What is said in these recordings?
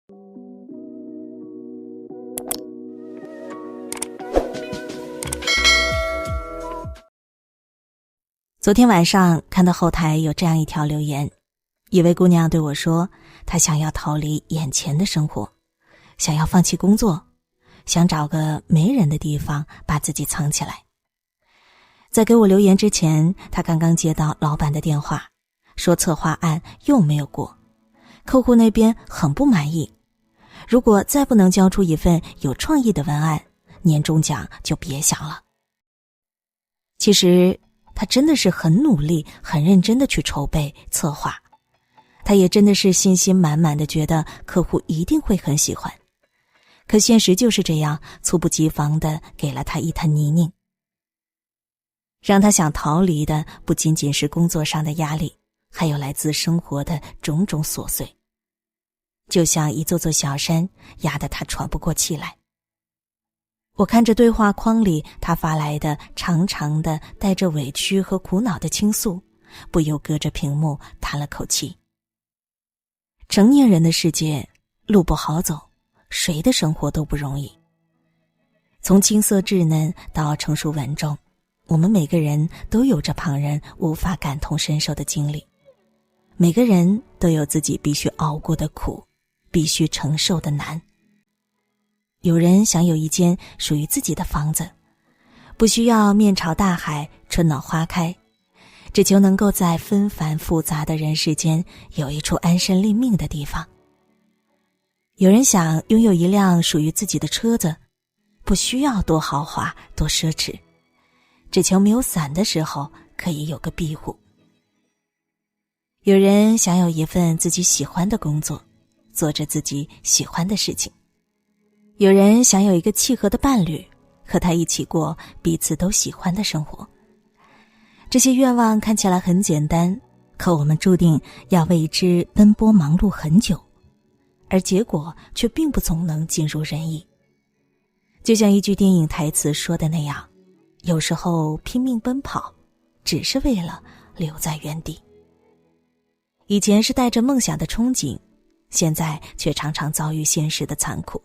昨天晚上看到后台有这样一条留言，一位姑娘对我说，她想要逃离眼前的生活，想要放弃工作，想找个没人的地方把自己藏起来。在给我留言之前，她刚刚接到老板的电话，说策划案又没有过，客户那边很不满意，如果再不能交出一份有创意的文案，年终奖就别想了。其实他真的是很努力很认真的去筹备策划，他也真的是信心满满的觉得客户一定会很喜欢，可现实就是这样猝不及防的给了他一滩泥泞。让他想逃离的不仅仅是工作上的压力，还有来自生活的种种琐碎，就像一座座小山压得他喘不过气来。我看着对话框里他发来的长长的带着委屈和苦恼的倾诉，不由隔着屏幕叹了口气。成年人的世界路不好走，谁的生活都不容易。从青涩稚嫩到成熟稳重，我们每个人都有着旁人无法感同身受的经历，每个人都有自己必须熬过的苦，必须承受的难。有人想有一间属于自己的房子，不需要面朝大海，春暖花开，只求能够在纷繁复杂的人世间有一处安身立命的地方。有人想拥有一辆属于自己的车子，不需要多豪华多奢侈，只求没有伞的时候可以有个庇护。有人想有一份自己喜欢的工作，做着自己喜欢的事情。有人想有一个契合的伴侣，和他一起过彼此都喜欢的生活。这些愿望看起来很简单，可我们注定要为之奔波忙碌很久，而结果却并不总能尽如人意。就像一句电影台词说的那样，有时候拼命奔跑，只是为了留在原地。以前是带着梦想的憧憬，现在却常常遭遇现实的残酷。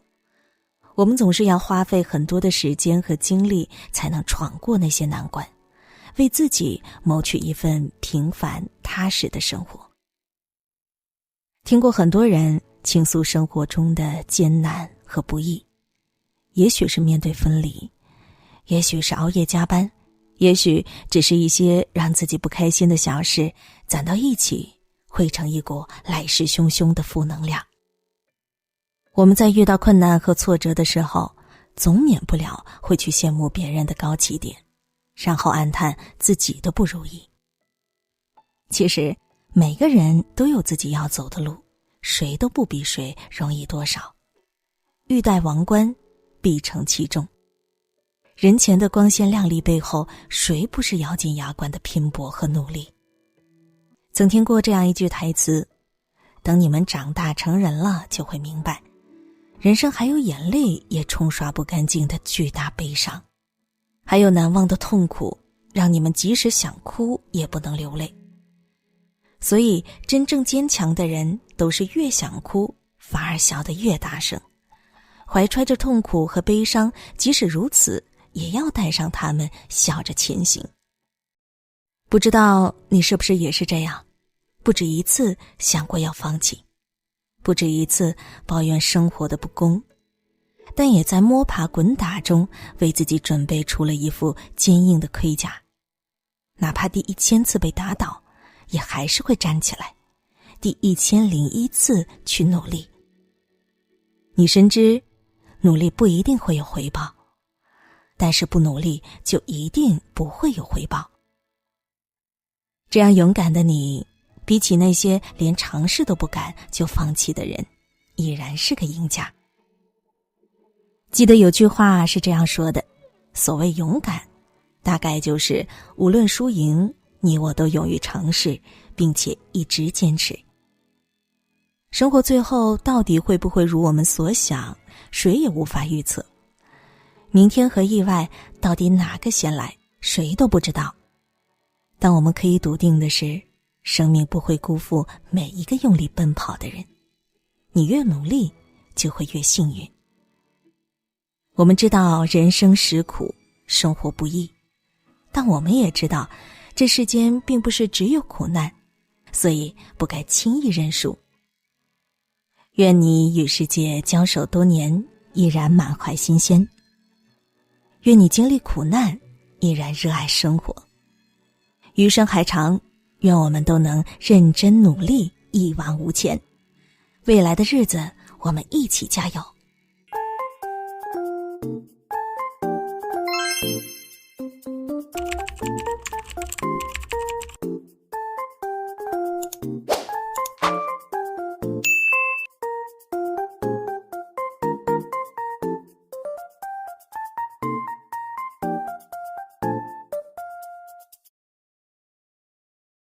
我们总是要花费很多的时间和精力才能闯过那些难关，为自己谋取一份平凡踏实的生活。听过很多人倾诉生活中的艰难和不易，也许是面对分离，也许是熬夜加班，也许只是一些让自己不开心的小事攒到一起，汇成一股来势汹汹的负能量。我们在遇到困难和挫折的时候，总免不了会去羡慕别人的高起点，然后暗叹自己的不如意。其实每个人都有自己要走的路，谁都不比谁容易多少。欲戴王冠，必承其重。人前的光鲜亮丽背后，谁不是咬紧牙关的拼搏和努力？曾听过这样一句台词，等你们长大成人了，就会明白，人生还有眼泪也冲刷不干净的巨大悲伤，还有难忘的痛苦，让你们即使想哭也不能流泪。所以真正坚强的人都是越想哭反而笑得越大声，怀揣着痛苦和悲伤，即使如此也要带上他们，笑着前行。不知道你是不是也是这样，不止一次想过要放弃，不止一次抱怨生活的不公，但也在摸爬滚打中为自己准备出了一副坚硬的盔甲，哪怕第1000次被打倒，也还是会站起来，第1001次去努力。你深知努力不一定会有回报，但是不努力就一定不会有回报。这样勇敢的你，比起那些连尝试都不敢就放弃的人，已然是个赢家。记得有句话是这样说的，所谓勇敢，大概就是无论输赢，你我都勇于尝试，并且一直坚持。生活最后到底会不会如我们所想，谁也无法预测。明天和意外到底哪个先来，谁都不知道。但我们可以笃定的是，生命不会辜负每一个用力奔跑的人。你越努力，就会越幸运。我们知道人生实苦，生活不易，但我们也知道这世间并不是只有苦难，所以不该轻易认输。愿你与世界交手多年，依然满怀新鲜。愿你经历苦难，依然热爱生活。余生还长，愿我们都能认真努力，一往无前。未来的日子，我们一起加油。